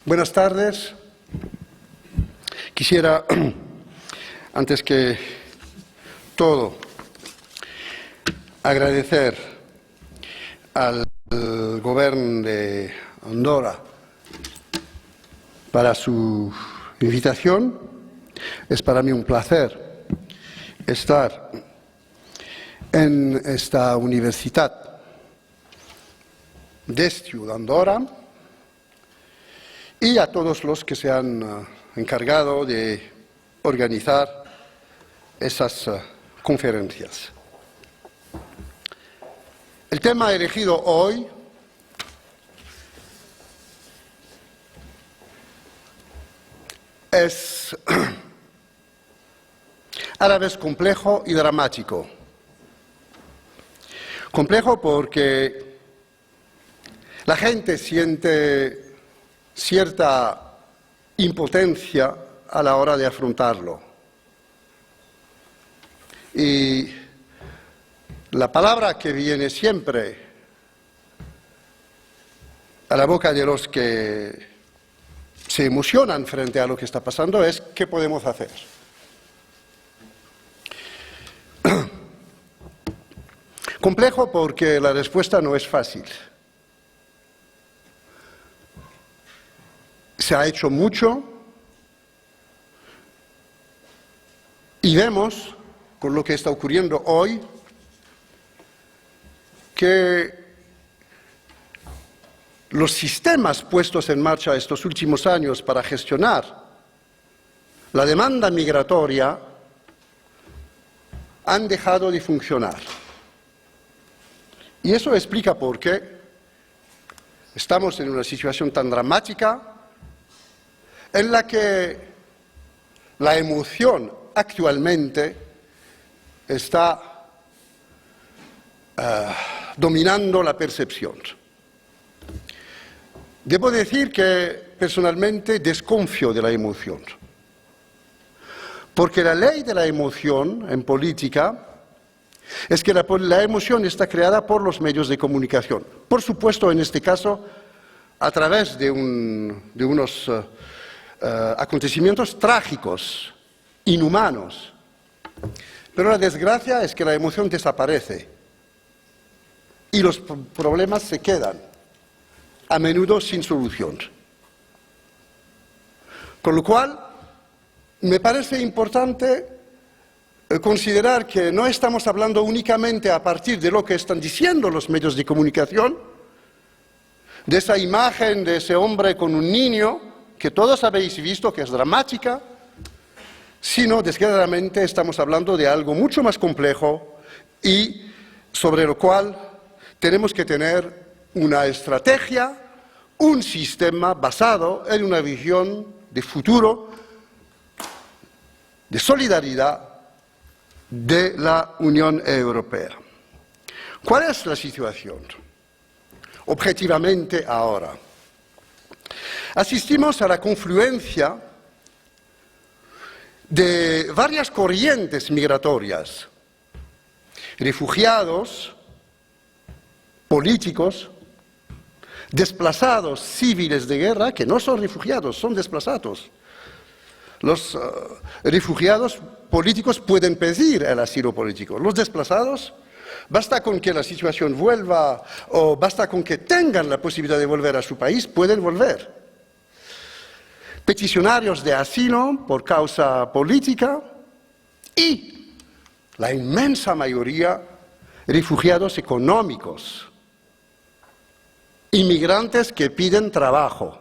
Buenas tardes. Quisiera, antes que todo, agradecer al Gobierno de Andorra para su invitación. Es para mí un placer estar en esta universidad de Ciudad Andorra y a todos los que se han encargado de organizar esas conferencias. El tema elegido hoy es a la vez complejo y dramático. Complejo porque la gente siente cierta impotencia a la hora de afrontarlo. Y la palabra que viene siempre a la boca de los que se emocionan frente a lo que está pasando es ¿qué podemos hacer? Complejo porque la respuesta no es fácil. Se ha hecho mucho y vemos, con lo que está ocurriendo hoy, que los sistemas puestos en marcha estos últimos años para gestionar la demanda migratoria han dejado de funcionar. Y eso explica por qué estamos en una situación tan dramática en la que la emoción actualmente está dominando la percepción. Debo decir que personalmente desconfío de la emoción, porque la ley de la emoción en política es que la emoción está creada por los medios de comunicación. Por supuesto, en este caso, a través de unos acontecimientos trágicos, inhumanos. Pero la desgracia es que la emoción desaparece y los problemas se quedan, a menudo sin solución. Con lo cual, me parece importante considerar que no estamos hablando únicamente a partir de lo que están diciendo los medios de comunicación, de esa imagen de ese hombre con un niño, que todos habéis visto que es dramática, sino desgraciadamente estamos hablando de algo mucho más complejo y sobre lo cual tenemos que tener una estrategia, un sistema basado en una visión de futuro, de solidaridad de la Unión Europea. ¿Cuál es la situación? Objetivamente ahora. Asistimos a la confluencia de varias corrientes migratorias, refugiados, políticos, desplazados civiles de guerra, que no son refugiados, son desplazados. Los refugiados políticos pueden pedir el asilo político. Los desplazados, basta con que la situación vuelva o basta con que tengan la posibilidad de volver a su país, pueden volver. Peticionarios de asilo por causa política y la inmensa mayoría refugiados económicos, inmigrantes que piden trabajo,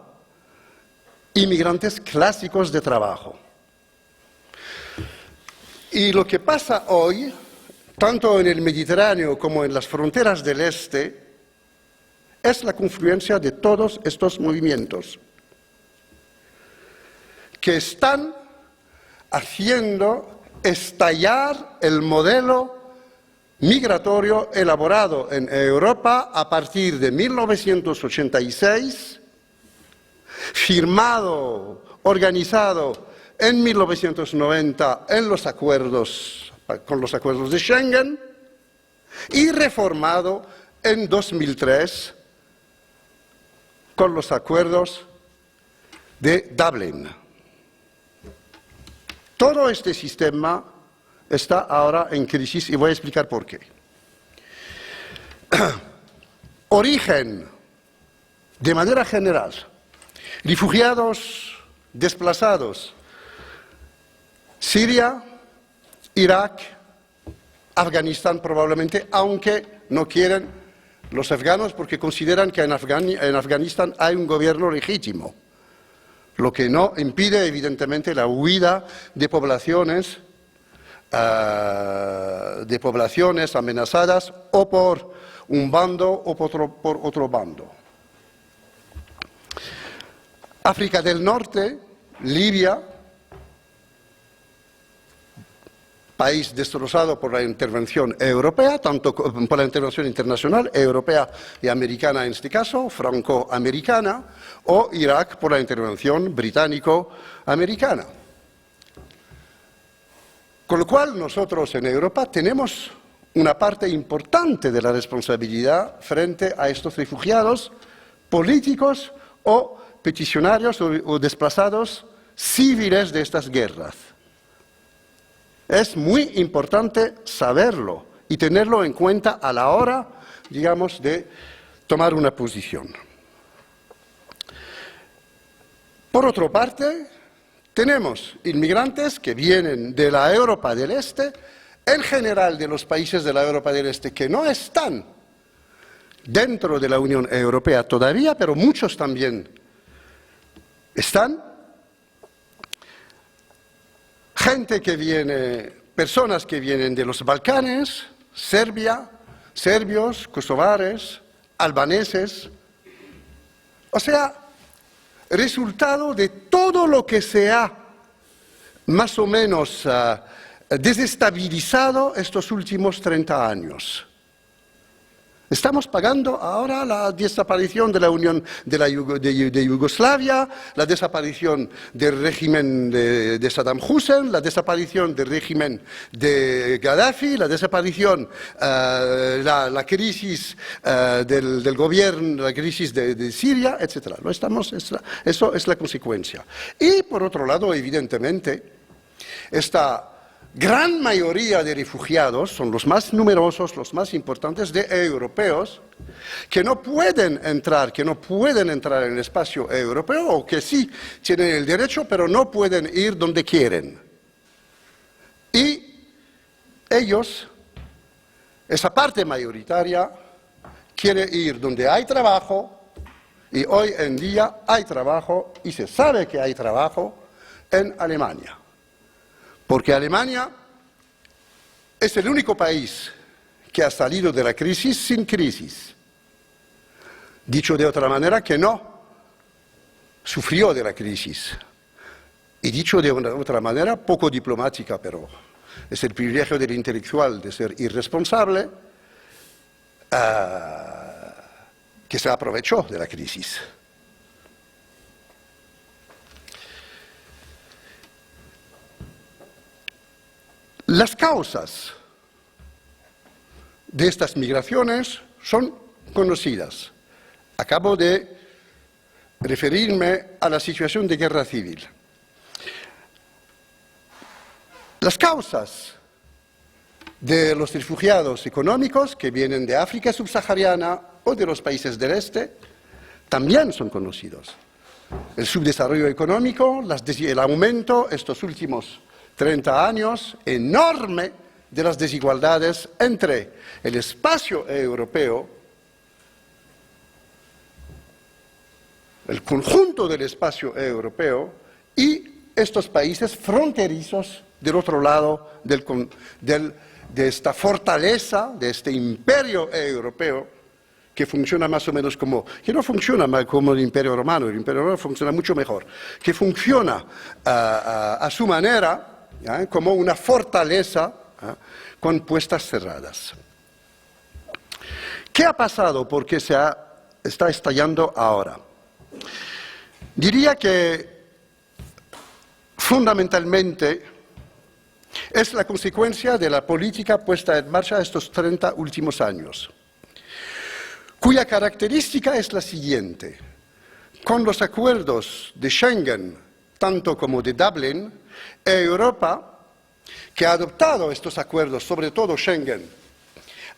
inmigrantes clásicos de trabajo. Y lo que pasa hoy, tanto en el Mediterráneo como en las fronteras del este, es la confluencia de todos estos movimientos que están haciendo estallar el modelo migratorio elaborado en Europa a partir de 1986, firmado, organizado en 1990 con los acuerdos de Schengen y reformado en 2003 con los acuerdos de Dublin. Todo este sistema está ahora en crisis y voy a explicar por qué. Origen, de manera general, refugiados, desplazados, Siria, Irak, Afganistán probablemente, aunque no quieren los afganos porque consideran que en Afganistán hay un gobierno legítimo, lo que no impide evidentemente la huida de poblaciones amenazadas o por un bando o por otro bando. África del Norte, Libia, país destrozado por la intervención europea, tanto por la intervención internacional, europea y americana en este caso, franco-americana, o Irak por la intervención británico-americana. Con lo cual nosotros en Europa tenemos una parte importante de la responsabilidad frente a estos refugiados políticos o peticionarios o desplazados civiles de estas guerras. Es muy importante saberlo y tenerlo en cuenta a la hora, digamos, de tomar una posición. Por otra parte, tenemos inmigrantes que vienen de la Europa del Este, en general de los países de la Europa del Este que no están dentro de la Unión Europea todavía, pero muchos también están. Gente que viene, personas que vienen de los Balcanes, Serbia, serbios, kosovares, albaneses. O sea, resultado de todo lo que se ha más o menos desestabilizado estos últimos 30 años. Estamos pagando ahora la desaparición de la Unión de Yugoslavia, la desaparición del régimen de Saddam Hussein, la desaparición del régimen de Gaddafi, la desaparición, la crisis del gobierno, la crisis de Siria, etc. Eso es la consecuencia. Y por otro lado, evidentemente, esta gran mayoría de refugiados son los más numerosos, los más importantes de europeos que no pueden entrar en el espacio europeo o que sí tienen el derecho pero no pueden ir donde quieren. Y ellos, esa parte mayoritaria, quiere ir donde hay trabajo y hoy en día hay trabajo y se sabe que hay trabajo en Alemania. Porque Alemania es el único país que ha salido de la crisis sin crisis. Dicho de otra manera, que no sufrió de la crisis. Y dicho de una otra manera, poco diplomática, pero es el privilegio del intelectual de ser irresponsable, que se aprovechó de la crisis. Las causas de estas migraciones son conocidas. Acabo de referirme a la situación de guerra civil. Las causas de los refugiados económicos que vienen de África subsahariana o de los países del este también son conocidos. El subdesarrollo económico, el aumento estos últimos 30 años enorme de las desigualdades entre el espacio europeo, el conjunto del espacio europeo y estos países fronterizos del otro lado de esta fortaleza, de este imperio europeo que funciona más o menos que no funciona como el Imperio Romano funciona mucho mejor, que funciona a su manera, como una fortaleza con puertas cerradas. ¿Qué ha pasado? ¿Por qué está estallando ahora? Diría que fundamentalmente es la consecuencia de la política puesta en marcha estos 30 últimos años, cuya característica es la siguiente. con los acuerdos de Schengen, tanto como de Dublin, Europa, que ha adoptado estos acuerdos, sobre todo Schengen,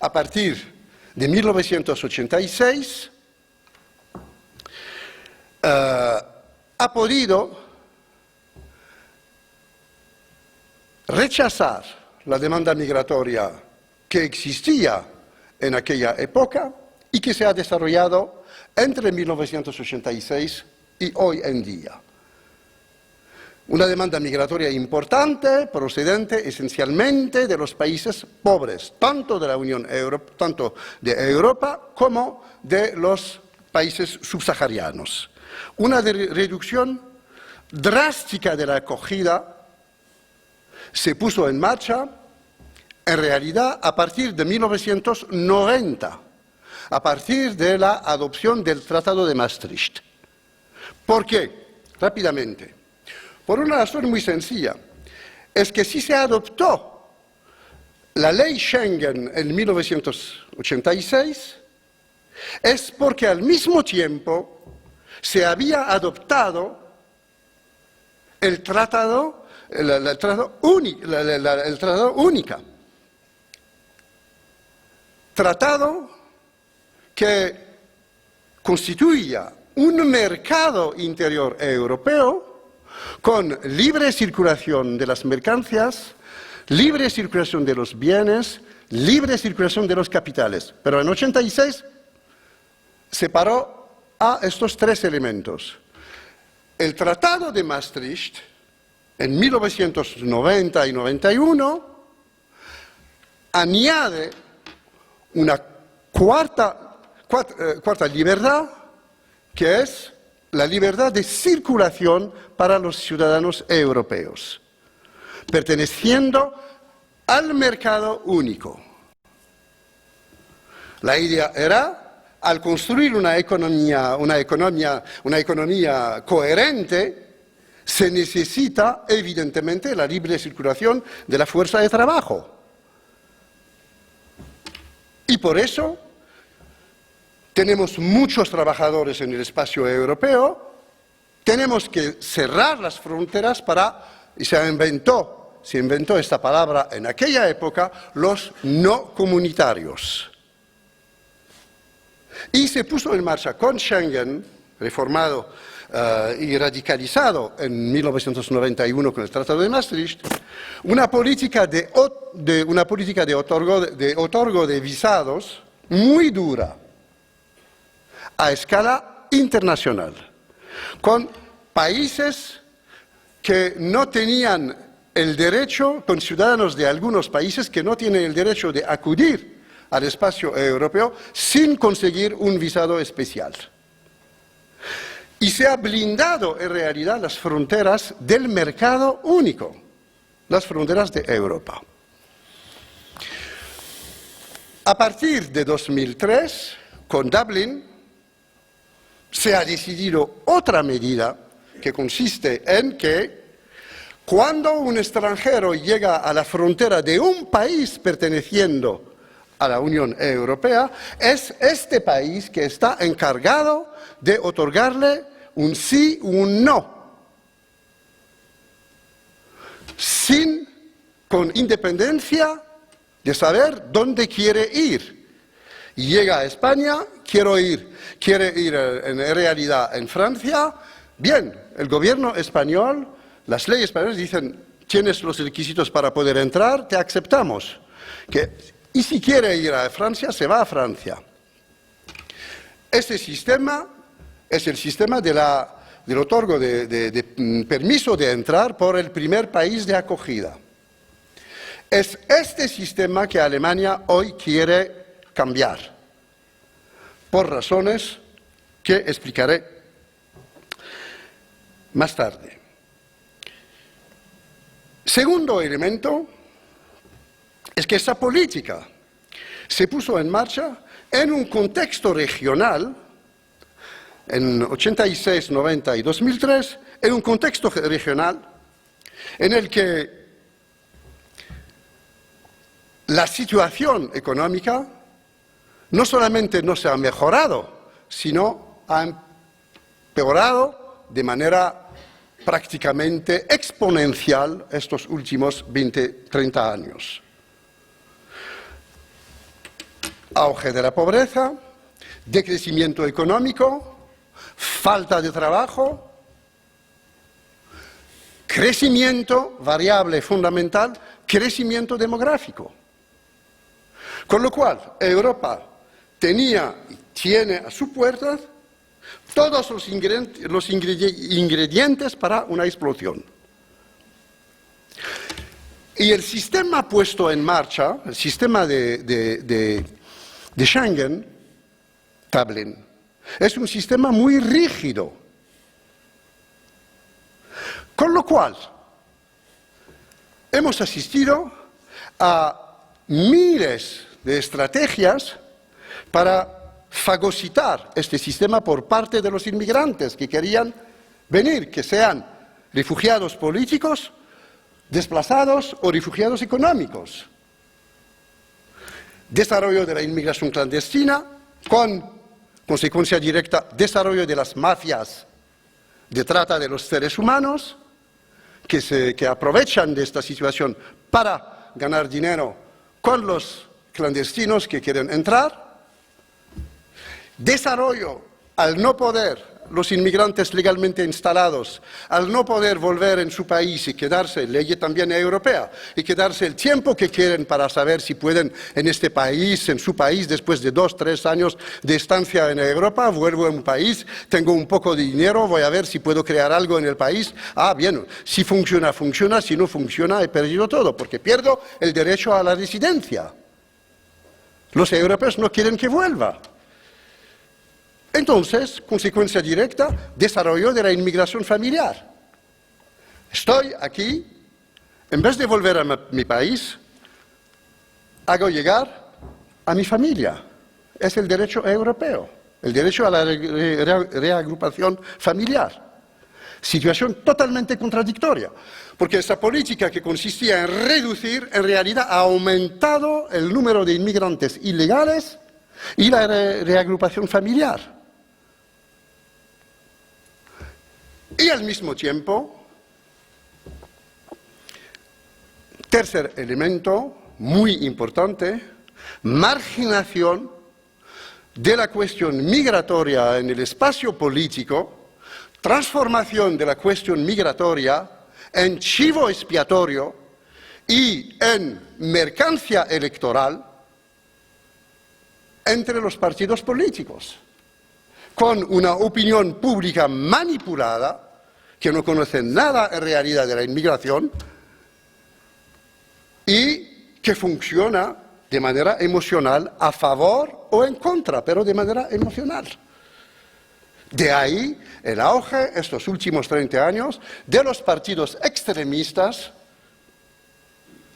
a partir de 1986, ha podido rechazar la demanda migratoria que existía en aquella época y que se ha desarrollado entre 1986 y hoy en día. Una demanda migratoria importante, procedente esencialmente de los países pobres, tanto de la Unión Europea, tanto de Europa como de los países subsaharianos. Una reducción drástica de la acogida se puso en marcha, en realidad, a partir de 1990, a partir de la adopción del Tratado de Maastricht. ¿Por qué? Rápidamente. Por una razón muy sencilla. Es que si se adoptó la ley Schengen en 1986, es porque al mismo tiempo se había adoptado el Tratado Única. Tratado que constituía un mercado interior europeo con libre circulación de las mercancías, libre circulación de los bienes, libre circulación de los capitales. Pero en 86 se paró a estos tres elementos. El Tratado de Maastricht, en 1990 y 91, añade una cuarta libertad, que es la libertad de circulación para los ciudadanos europeos, perteneciendo al mercado único. La idea era, al construir una economía coherente, se necesita evidentemente la libre circulación de la fuerza de trabajo. Y por eso tenemos muchos trabajadores en el espacio europeo, tenemos que cerrar las fronteras y se inventó esta palabra en aquella época, los no comunitarios. Y se puso en marcha con Schengen, reformado y radicalizado en 1991 con el Tratado de Maastricht, una política de otorgo de visados muy dura, a escala internacional, con países que no tenían el derecho, con ciudadanos de algunos países que no tienen el derecho de acudir al espacio europeo sin conseguir un visado especial. Y se ha blindado en realidad las fronteras del mercado único, las fronteras de Europa. A partir de 2003, con Dublin, se ha decidido otra medida que consiste en que cuando un extranjero llega a la frontera de un país perteneciendo a la Unión Europea, es este país que está encargado de otorgarle un sí o un no, con independencia de saber dónde quiere ir. Y llega a España, quiere ir en realidad en Francia, bien, el gobierno español, las leyes españolas dicen, tienes los requisitos para poder entrar, te aceptamos. Y si quiere ir a Francia, se va a Francia. Este sistema es el sistema del otorgo de permiso de entrar por el primer país de acogida. Es este sistema que Alemania hoy quiere cambiar, por razones que explicaré más tarde. Segundo elemento es que esa política se puso en marcha en un contexto regional, en 86, 90 y 2003, en un contexto regional en el que la situación económica no solamente no se ha mejorado, sino ha empeorado de manera prácticamente exponencial estos últimos 20, 30 años. Auge de la pobreza, decrecimiento económico, falta de trabajo, crecimiento, variable fundamental, crecimiento demográfico. Con lo cual, Europa tenía y tiene a su puerta todos los ingredientes para una explosión. Y el sistema puesto en marcha, el sistema de Schengen, Dublin, es un sistema muy rígido. Con lo cual, hemos asistido a miles de estrategias para fagocitar este sistema por parte de los inmigrantes que querían venir, que sean refugiados políticos, desplazados o refugiados económicos. Desarrollo de la inmigración clandestina con consecuencia directa, desarrollo de las mafias de trata de los seres humanos que aprovechan de esta situación para ganar dinero con los clandestinos que quieren entrar. Desarrollo, al no poder los inmigrantes legalmente instalados, al no poder volver en su país y quedarse, ley también europea, y quedarse el tiempo que quieren para saber si pueden en este país, en su país, después de 2, 3 años de estancia en Europa, vuelvo a un país, tengo un poco de dinero, voy a ver si puedo crear algo en el país. Ah, bien, si funciona, funciona, si no funciona, he perdido todo, porque pierdo el derecho a la residencia. Los europeos no quieren que vuelva. Entonces, consecuencia directa, desarrollo de la inmigración familiar. Estoy aquí, en vez de volver a mi país, hago llegar a mi familia. Es el derecho europeo, el derecho a la reagrupación familiar. Situación totalmente contradictoria, porque esa política que consistía en reducir, en realidad ha aumentado el número de inmigrantes ilegales y la reagrupación familiar. Y al mismo tiempo, tercer elemento muy importante, marginación de la cuestión migratoria en el espacio político, transformación de la cuestión migratoria en chivo expiatorio y en mercancía electoral entre los partidos políticos, con una opinión pública manipulada, que no conoce nada en realidad de la inmigración y que funciona de manera emocional a favor o en contra, pero de manera emocional. De ahí el auge, estos últimos 30 años, de los partidos extremistas,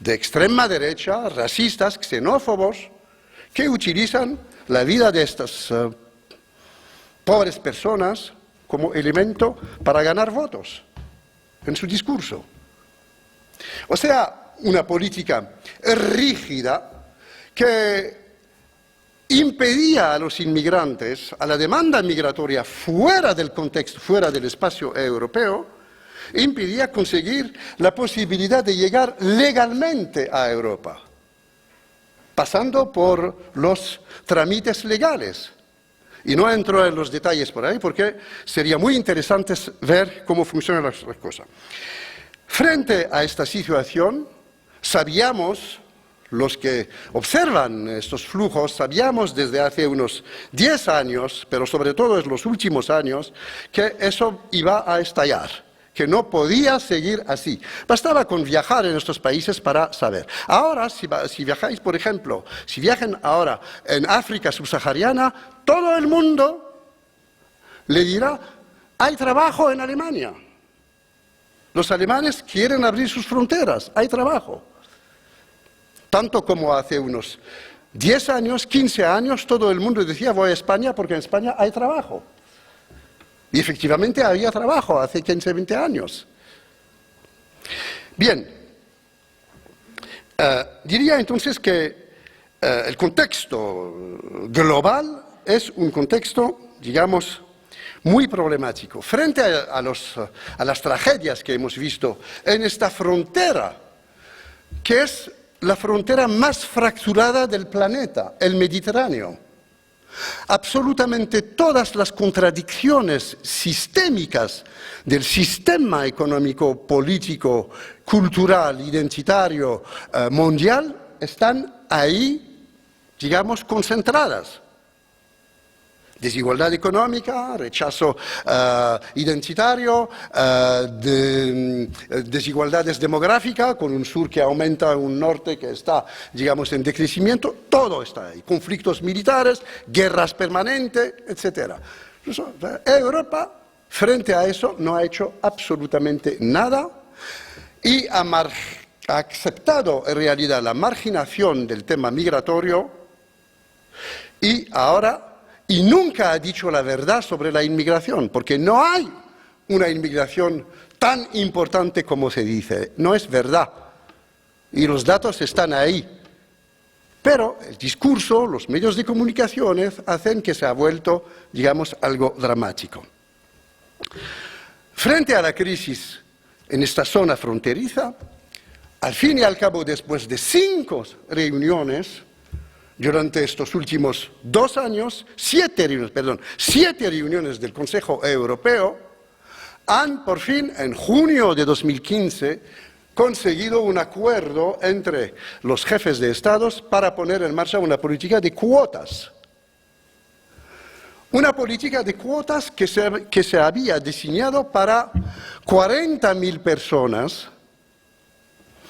de extrema derecha, racistas, xenófobos, que utilizan la vida de estas pobres personas como elemento para ganar votos en su discurso. O sea, una política rígida que impedía a los inmigrantes, a la demanda migratoria fuera del contexto, fuera del espacio europeo, impedía conseguir la posibilidad de llegar legalmente a Europa, pasando por los trámites legales. Y no entro en los detalles por ahí porque sería muy interesante ver cómo funcionan las cosas. Frente a esta situación, sabíamos, los que observan estos flujos, sabíamos desde hace unos 10 años, pero sobre todo en los últimos años, que eso iba a estallar, que no podía seguir así. Bastaba con viajar en estos países para saber. Ahora, si viajáis, por ejemplo, si viajan ahora en África subsahariana, todo el mundo le dirá, hay trabajo en Alemania. Los alemanes quieren abrir sus fronteras, hay trabajo. Tanto como hace unos 10 años, 15 años, todo el mundo decía, voy a España porque en España hay trabajo. Y efectivamente había trabajo hace 15, 20 años. Bien, diría entonces que el contexto global es un contexto, digamos, muy problemático. Frente a las tragedias que hemos visto en esta frontera, que es la frontera más fracturada del planeta, el Mediterráneo. Absolutamente todas las contradicciones sistémicas del sistema económico, político, cultural, identitario, mundial, están ahí, digamos, concentradas. Desigualdad económica, rechazo identitario, desigualdades demográficas, con un sur que aumenta, un norte que está, digamos, en decrecimiento, todo está ahí. Conflictos militares, guerras permanentes, etc. Europa, frente a eso, no ha hecho absolutamente nada y ha aceptado en realidad la marginación del tema migratorio y nunca ha dicho la verdad sobre la inmigración, porque no hay una inmigración tan importante como se dice, no es verdad. Y los datos están ahí. Pero el discurso, los medios de comunicación hacen que se ha vuelto, digamos, algo dramático. Frente a la crisis en esta zona fronteriza, al fin y al cabo, después de 5 reuniones, durante estos últimos 2 años, 7 reuniones del Consejo Europeo, han por fin, en junio de 2015, conseguido un acuerdo entre los jefes de Estados para poner en marcha una política de cuotas. Una política de cuotas que se había diseñado para 40.000 personas.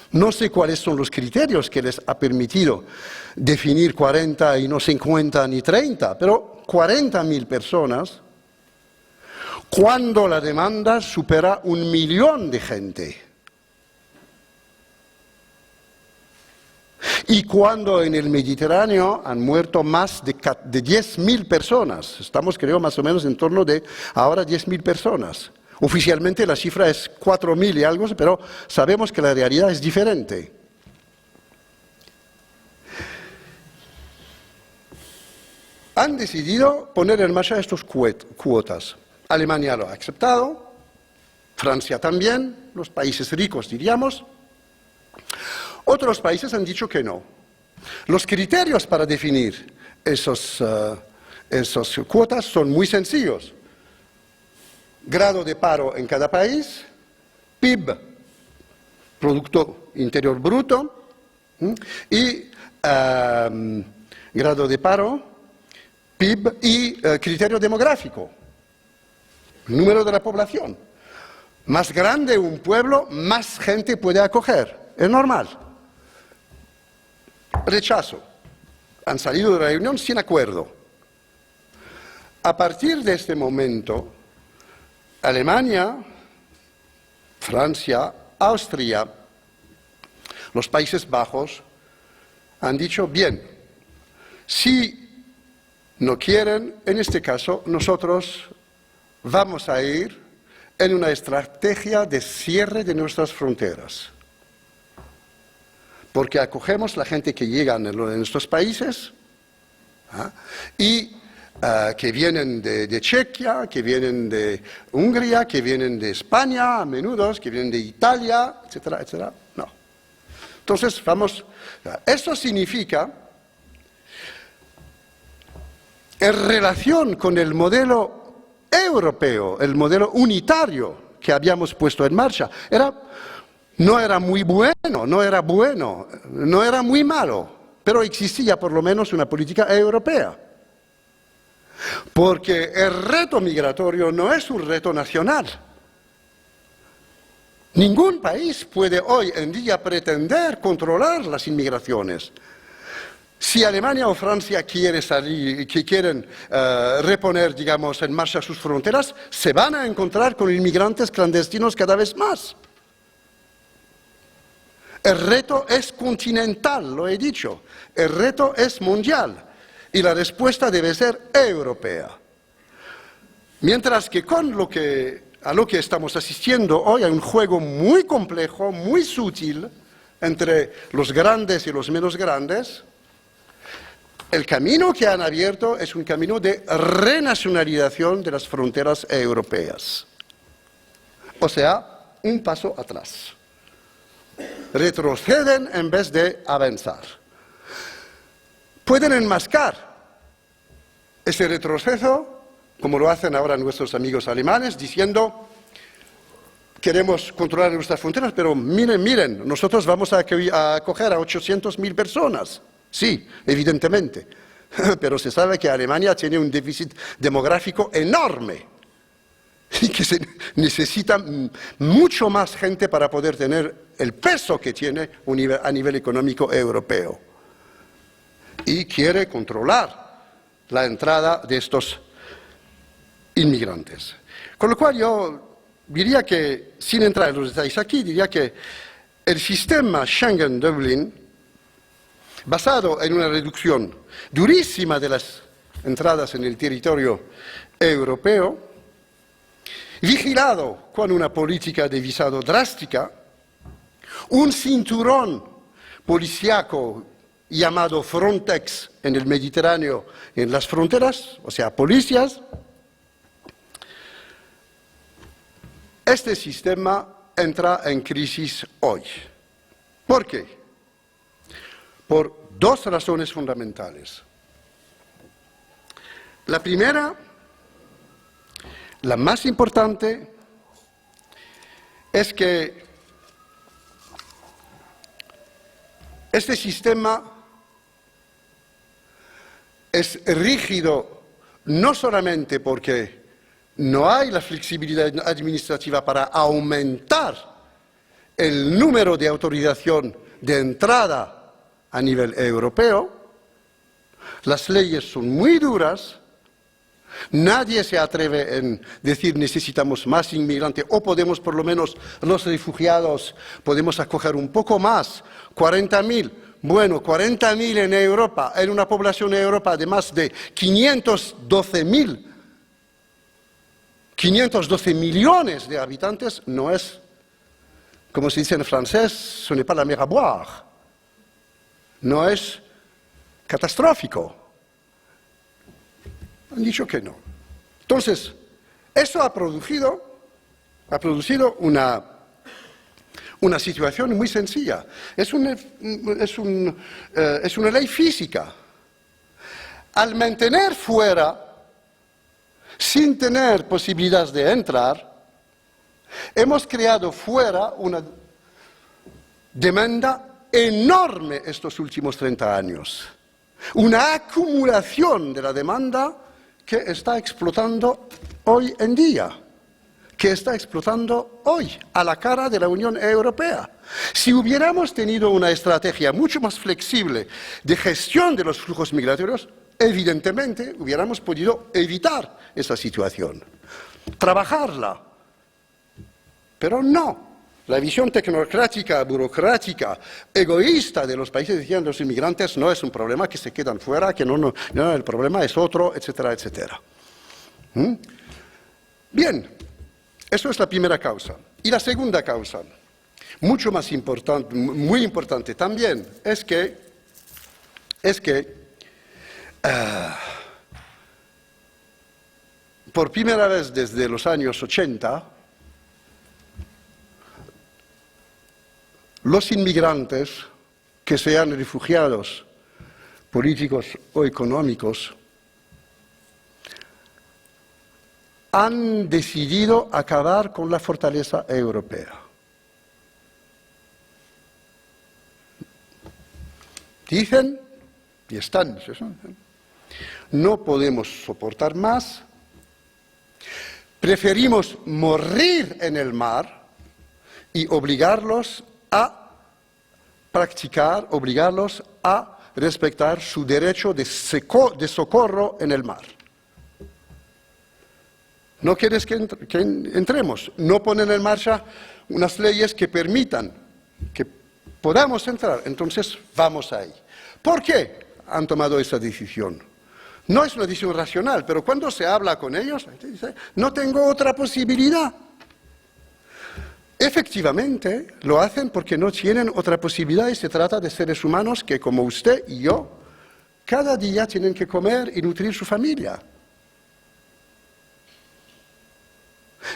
No sé cuáles son los criterios que les ha permitido definir 40 y no 50 ni 30, pero 40.000 personas, cuando la demanda supera 1 millón de gente. Y cuando en el Mediterráneo han muerto más de 10.000 personas, estamos creo más o menos en torno de ahora 10.000 personas. Oficialmente la cifra es 4.000 y algo, pero sabemos que la realidad es diferente. Han decidido poner en marcha estas cuotas. Alemania lo ha aceptado, Francia también, los países ricos diríamos. Otros países han dicho que no. Los criterios para definir esas cuotas son muy sencillos. Grado de paro en cada país, PIB, Producto Interior Bruto, y grado de paro, PIB y criterio demográfico, número de la población. Más grande un pueblo, más gente puede acoger, es normal. Rechazo. Han salido de la reunión sin acuerdo. A partir de este momento, Alemania, Francia, Austria, los Países Bajos han dicho, bien, si no quieren, en este caso, nosotros vamos a ir en una estrategia de cierre de nuestras fronteras. Porque acogemos la gente que llega en estos países y que vienen de Chequia, que vienen de Hungría, que vienen de España a menudo, que vienen de Italia, etcétera, etcétera. No. Entonces, eso significa, en relación con el modelo europeo, el modelo unitario que habíamos puesto en marcha, no era muy bueno, no era muy malo, pero existía por lo menos una política europea. Porque el reto migratorio no es un reto nacional. Ningún país puede hoy en día pretender controlar las inmigraciones. Si Alemania o Francia quieren reponer, digamos, en marcha sus fronteras, se van a encontrar con inmigrantes clandestinos cada vez más. El reto es continental, lo he dicho. El reto es mundial. Y la respuesta debe ser europea. Mientras que a lo que estamos asistiendo hoy hay un juego muy complejo, muy sutil, entre los grandes y los menos grandes, El camino que han abierto es un camino de renacionalización de las fronteras europeas. O sea, un paso atrás. Retroceden en vez de avanzar. Pueden enmascar ese retroceso, como lo hacen ahora nuestros amigos alemanes, diciendo: queremos controlar nuestras fronteras, pero miren, nosotros vamos a acoger a 800.000 personas. Sí, evidentemente, pero se sabe que Alemania tiene un déficit demográfico enorme y que se necesita mucho más gente para poder tener el peso que tiene a nivel económico europeo. Y quiere controlar la entrada de estos inmigrantes. Con lo cual yo diría que, sin entrar en los detalles aquí, diría que el sistema Schengen-Dublin, basado en una reducción durísima de las entradas en el territorio europeo, vigilado con una política de visado drástica, un cinturón policíaco llamado Frontex en el Mediterráneo, en las fronteras, o sea, policías, este sistema entra en crisis hoy. ¿Por qué? Por dos razones fundamentales. La primera, la más importante, es que este sistema es rígido no solamente porque no hay la flexibilidad administrativa para aumentar el número de autorización de entrada a nivel europeo, las leyes son muy duras, nadie se atreve a decir necesitamos más inmigrantes o podemos por lo menos los refugiados, podemos acoger un poco más, 40.000. Bueno, 40.000 en Europa, en una población en Europa de más de 512 millones de habitantes, no es, como se dice en francés, ce n'est pas la mer à boire. No es catastrófico. Han dicho que no. Entonces, eso ha producido una situación muy sencilla. Es una ley física. Al mantener fuera, sin tener posibilidades de entrar, hemos creado fuera una demanda enorme estos últimos 30 años. Una acumulación de la demanda que está explotando hoy en día, que está explotando hoy a la cara de la Unión Europea. Si hubiéramos tenido una estrategia mucho más flexible de gestión de los flujos migratorios, evidentemente hubiéramos podido evitar esa situación, trabajarla. Pero no. La visión tecnocrática, burocrática, egoísta de los países decían los inmigrantes no es un problema, que se quedan fuera, que no, el problema es otro, etcétera, etcétera. Bien, eso es la primera causa. Y la segunda causa, mucho más importante, muy importante también, es que por primera vez desde los años 80, los inmigrantes, que sean refugiados políticos o económicos, han decidido acabar con la fortaleza europea. Dicen, y están, no podemos soportar más, preferimos morir en el mar y obligarlos a practicar, obligarlos a respetar su derecho de socorro en el mar. No quieres que entremos, no ponen en marcha unas leyes que permitan que podamos entrar, entonces vamos ahí. ¿Por qué han tomado esa decisión? No es una decisión racional, pero cuando se habla con ellos, dice, no tengo otra posibilidad. Efectivamente, lo hacen porque no tienen otra posibilidad y se trata de seres humanos que, como usted y yo, cada día tienen que comer y nutrir su familia.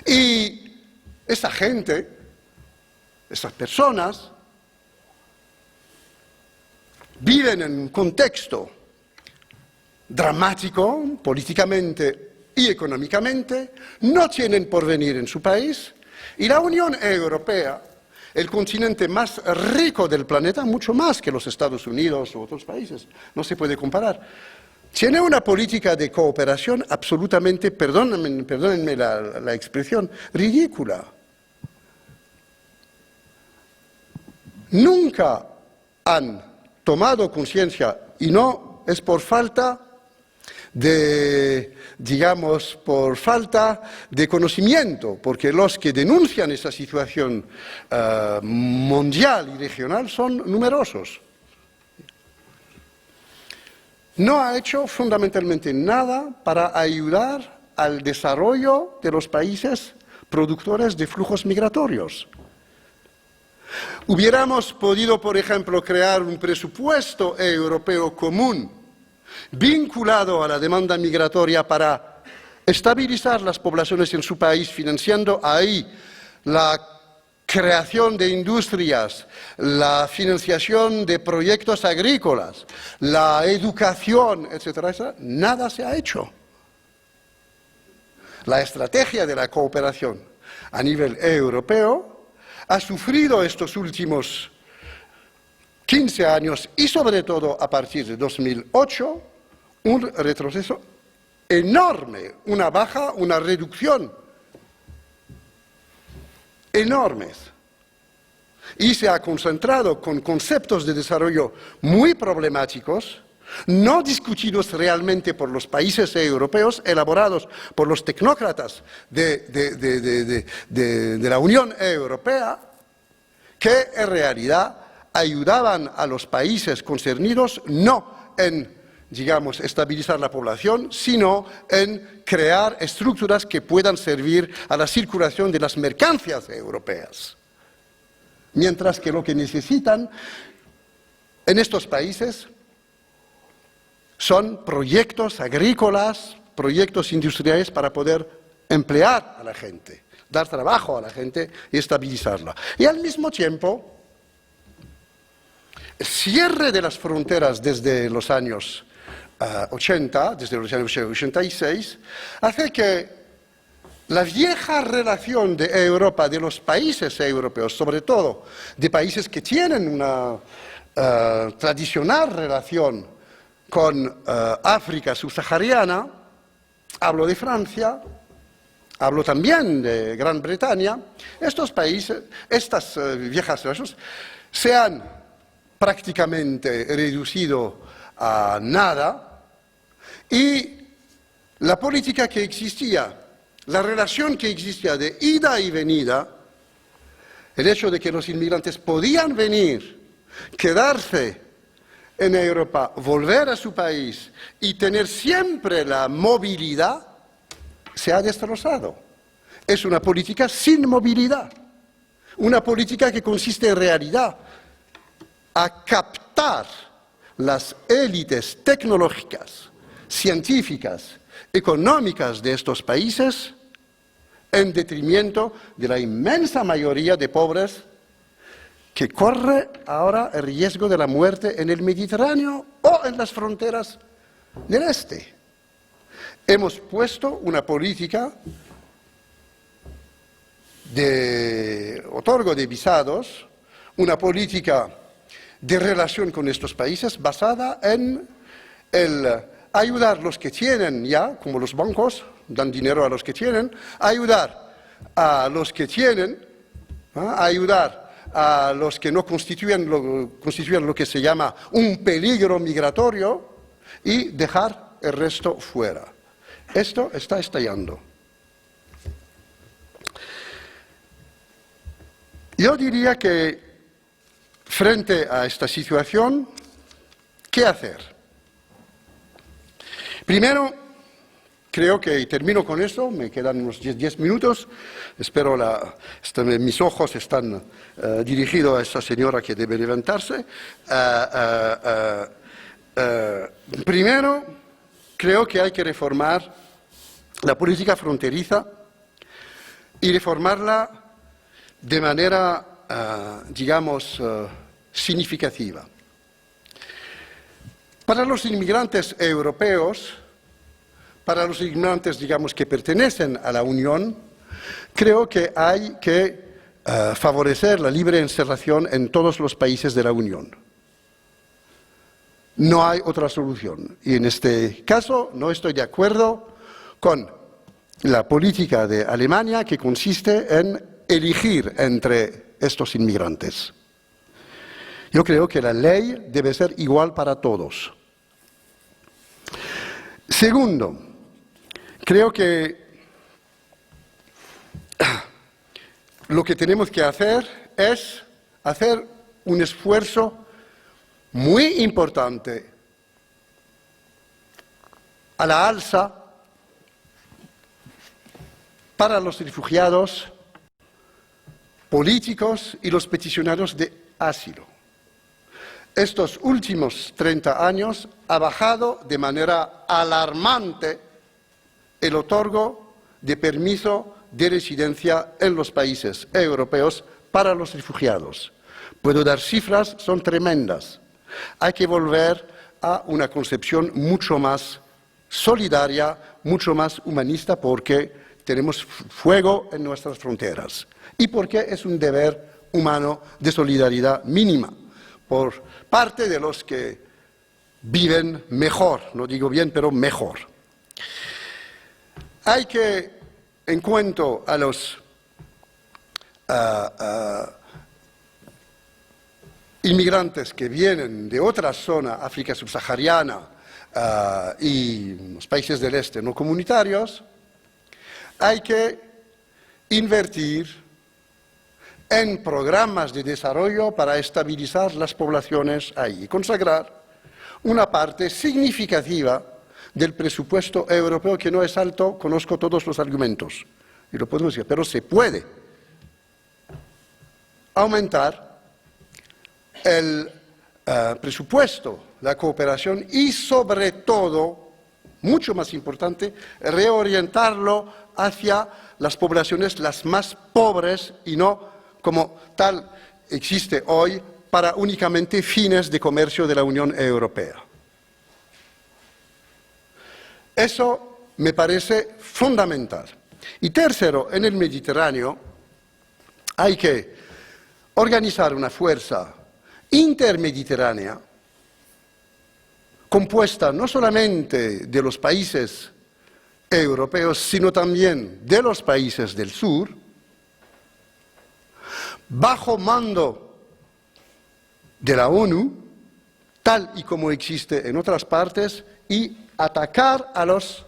Y esta gente, estas personas, viven en un contexto dramático, políticamente y económicamente, no tienen porvenir en su país, y la Unión Europea, el continente más rico del planeta, mucho más que los Estados Unidos u otros países, no se puede comparar, tiene una política de cooperación absolutamente, perdónenme la expresión, ridícula. Nunca han tomado conciencia, y no es por falta por falta de conocimiento, porque los que denuncian esa situación mundial y regional son numerosos. No ha hecho fundamentalmente nada para ayudar al desarrollo de los países productores de flujos migratorios. Hubiéramos podido, por ejemplo, crear un presupuesto europeo común vinculado a la demanda migratoria para estabilizar las poblaciones en su país, financiando ahí la creación de industrias, la financiación de proyectos agrícolas, la educación, etcétera, etcétera. Nada se ha hecho. La estrategia de la cooperación a nivel europeo ha sufrido estos últimos 15 años y sobre todo a partir de 2008 un retroceso enorme, una baja, una reducción enormes. Y se ha concentrado con conceptos de desarrollo muy problemáticos, no discutidos realmente por los países europeos, elaborados por los tecnócratas de la Unión Europea, que en realidad ayudaban a los países concernidos no en, estabilizar la población, sino en crear estructuras que puedan servir a la circulación de las mercancías europeas. Mientras que lo que necesitan en estos países son proyectos agrícolas, proyectos industriales para poder emplear a la gente, dar trabajo a la gente y estabilizarla. Y al mismo tiempo, el cierre de las fronteras desde los años 80, desde los años 86, hace que la vieja relación de Europa, de los países europeos, sobre todo de países que tienen una tradicional relación con África subsahariana, hablo de Francia, hablo también de Gran Bretaña, estos países, estas viejas relaciones se han prácticamente reducido a nada, y la política que existía, la relación que existía de ida y venida, el hecho de que los inmigrantes podían venir, quedarse en Europa, volver a su país y tener siempre la movilidad, se ha destrozado. Es una política sin movilidad, una política que consiste en realidad a captar las élites tecnológicas, científicas, económicas de estos países en detrimento de la inmensa mayoría de pobres que corre ahora el riesgo de la muerte en el Mediterráneo o en las fronteras del este. Hemos puesto una política de otorgo de visados, una política de relación con estos países basada en el ayudar a los que tienen ya, como los bancos, dan dinero a los que tienen, ayudar a los que tienen, ayudar a los que no constituyen lo que se llama un peligro migratorio y dejar el resto fuera. Esto está estallando. Yo diría que frente a esta situación, ¿qué hacer? Primero, creo que, y termino con esto, me quedan unos 10 minutos, espero, mis ojos están dirigidos a esta señora que debe levantarse. Primero, creo que hay que reformar la política fronteriza y reformarla de manera, digamos, significativa. Para los inmigrantes europeos, para los inmigrantes, digamos, que pertenecen a la Unión, creo que hay que favorecer la libre inserción en todos los países de la Unión. No hay otra solución. Y en este caso no estoy de acuerdo con la política de Alemania que consiste en elegir entre estos inmigrantes. Yo creo que la ley debe ser igual para todos. Segundo, creo que lo que tenemos que hacer es hacer un esfuerzo muy importante a la alza para los refugiados políticos y los peticionarios de asilo. Estos últimos 30 años ha bajado de manera alarmante el otorgo de permiso de residencia en los países europeos para los refugiados. Puedo dar cifras, son tremendas. Hay que volver a una concepción mucho más solidaria, mucho más humanista, porque tenemos fuego en nuestras fronteras y porque es un deber humano de solidaridad mínima por parte de los que viven mejor, no digo bien, pero mejor. Hay que, en cuanto a los inmigrantes que vienen de otra zona, África subsahariana y los países del este no comunitarios, hay que invertir en programas de desarrollo para estabilizar las poblaciones ahí y consagrar una parte significativa del presupuesto europeo, que no es alto, conozco todos los argumentos, y lo podemos decir, pero se puede aumentar el presupuesto, la cooperación y, sobre todo, mucho más importante, reorientarlo hacia las poblaciones las más pobres y no como tal existe hoy para únicamente fines de comercio de la Unión Europea. Eso me parece fundamental. Y tercero, en el Mediterráneo hay que organizar una fuerza intermediterránea compuesta no solamente de los países europeos, sino también de los países del sur, bajo mando de la ONU, tal y como existe en otras partes, y atacar a los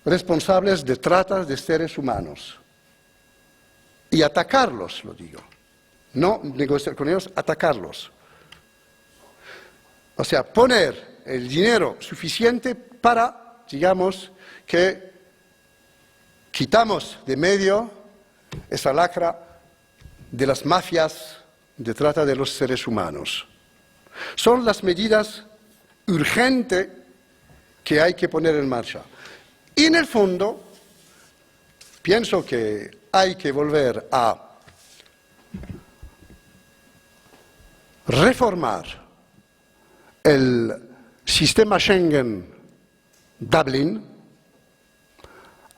responsables de trata de seres humanos. Y atacarlos, lo digo. No negociar con ellos, atacarlos. O sea, poner el dinero suficiente para, digamos, que quitamos de medio esa lacra de las mafias de trata de los seres humanos. Son las medidas urgentes que hay que poner en marcha. Y en el fondo, pienso que hay que volver a reformar el sistema Schengen-Dublin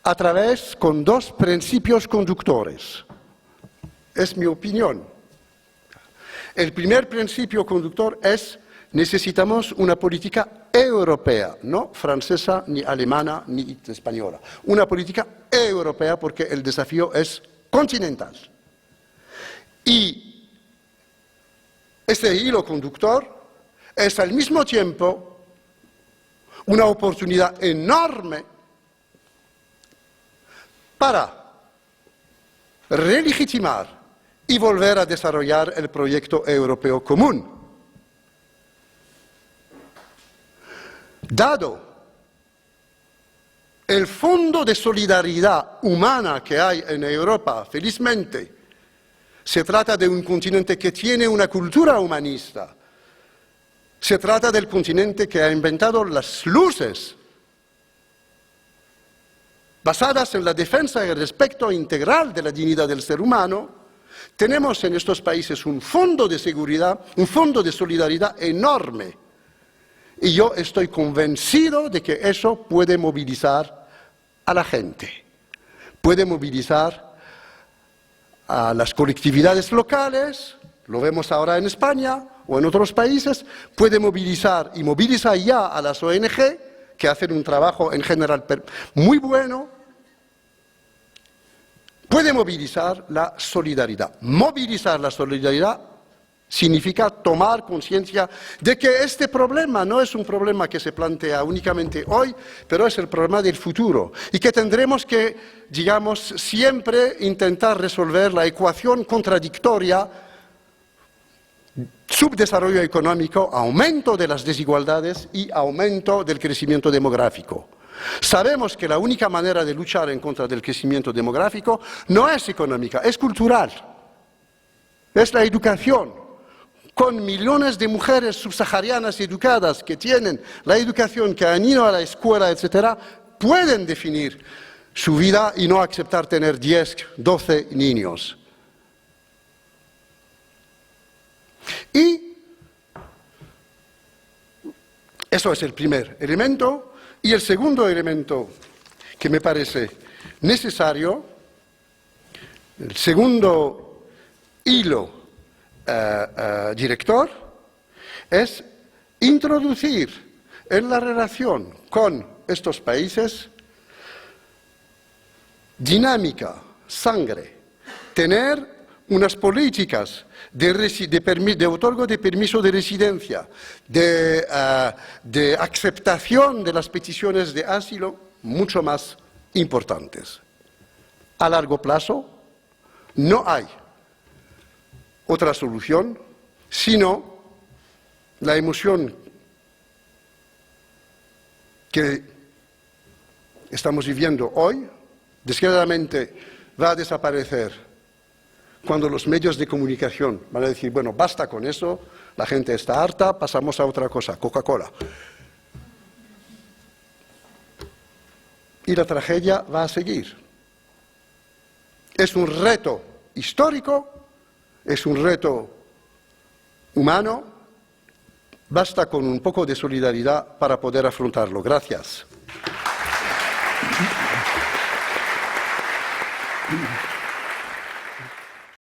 a través con dos principios conductores. Es mi opinión. El primer principio conductor es: necesitamos una política europea, no francesa, ni alemana, ni española. Una política europea, porque el desafío es continental. Y ese hilo conductor es al mismo tiempo una oportunidad enorme para relegitimar y volver a desarrollar el proyecto europeo común. Dado el fondo de solidaridad humana que hay en Europa, felizmente, se trata de un continente que tiene una cultura humanista Se trata del continente que ha inventado las luces, basadas en la defensa y el respeto integral de la dignidad del ser humano. Tenemos en estos países un fondo de seguridad, un fondo de solidaridad enorme. Y yo estoy convencido de que eso puede movilizar a la gente, puede movilizar a las colectividades locales, lo vemos ahora en España o en otros países, puede movilizar y moviliza ya a las ONG, que hacen un trabajo en general muy bueno, puede movilizar la solidaridad. Movilizar la solidaridad significa tomar conciencia de que este problema no es un problema que se plantea únicamente hoy, pero es el problema del futuro y que tendremos que, digamos, siempre intentar resolver la ecuación contradictoria: subdesarrollo económico, aumento de las desigualdades y aumento del crecimiento demográfico. Sabemos que la única manera de luchar en contra del crecimiento demográfico no es económica, es cultural, es la educación. Con millones de mujeres subsaharianas educadas que tienen la educación, que han ido a la escuela, etc., pueden definir su vida y no aceptar tener 10, 12 niños. Y eso es el primer elemento. Y el segundo elemento que me parece necesario, el segundo hilo director, es introducir en la relación con estos países dinámica, sangre, tener unas políticas de otorgo de permiso de residencia, de aceptación de las peticiones de asilo mucho más importantes. A largo plazo no hay otra solución sino la emoción que estamos viviendo hoy, desgraciadamente va a desaparecer cuando los medios de comunicación van a decir, bueno, basta con eso, la gente está harta, pasamos a otra cosa, Coca-Cola. Y la tragedia va a seguir. Es un reto histórico, es un reto humano, basta con un poco de solidaridad para poder afrontarlo. Gracias.